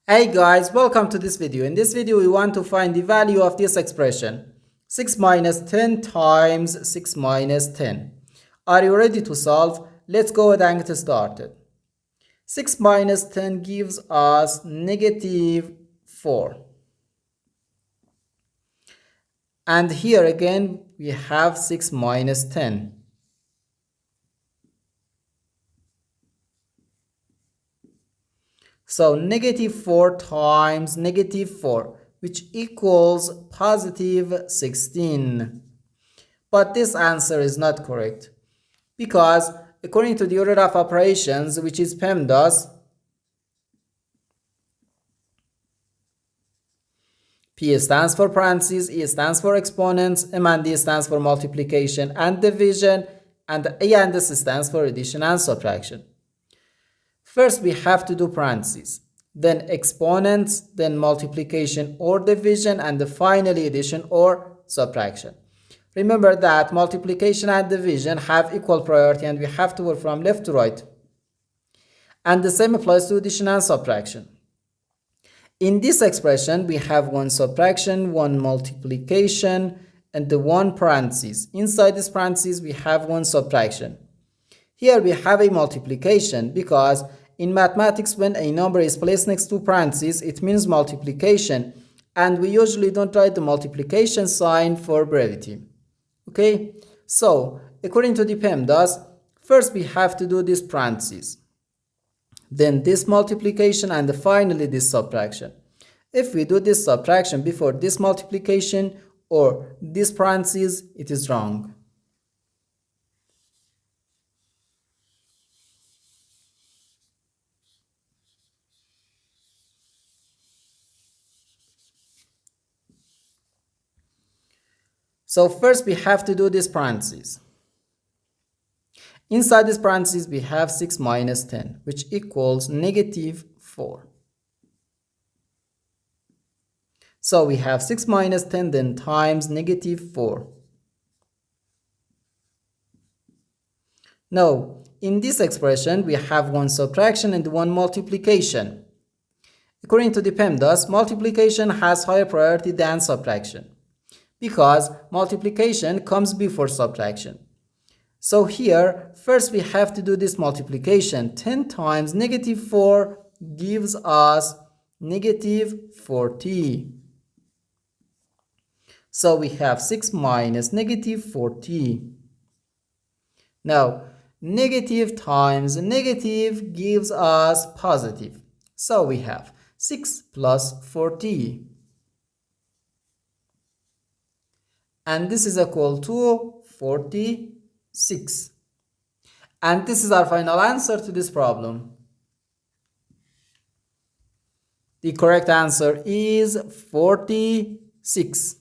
Hey guys, welcome to this video. In this video, we want to find the value of this expression. 6 minus 10 times 6 minus 10. Are you ready to solve? Let's go ahead and get started. 6 minus 10 gives us negative 4. And here again, we have 6 minus 10. So negative 4 times negative 4, which equals positive 16. But this answer is not correct because according to the order of operations, which is PEMDAS, P stands for parentheses, E stands for exponents, M and D stands for multiplication and division, and A and S stands for addition and subtraction. First, we have to do parentheses, then exponents, then multiplication or division, and finally addition or subtraction. Remember that multiplication and division have equal priority and we have to work from left to right. And the same applies to addition and subtraction. In this expression, we have one subtraction, one multiplication, and the one parentheses. Inside this parentheses, we have one subtraction. Here we have a multiplication because in mathematics, when a number is placed next to parentheses, it means multiplication, and we usually don't write the multiplication sign for brevity. Okay, so according to the PEMDAS, first we have to do this parentheses, then this multiplication, and finally this subtraction. If we do this subtraction before this multiplication or this parentheses, it is wrong. So first we have to do this parentheses. Inside this parentheses we have 6 minus 10, which equals negative 4. So we have 6 minus 10 then times negative 4. Now in this expression we have one subtraction and one multiplication. According to the PEMDAS, multiplication has higher priority than subtraction, because multiplication comes before subtraction. So here, first we have to do this multiplication. 10 times negative 4 gives us negative 40. So we have 6 minus negative 40. Now, negative times negative gives us positive. So we have 6 plus 40. And this is equal to 46. And this is our final answer to this problem. The correct answer is 46.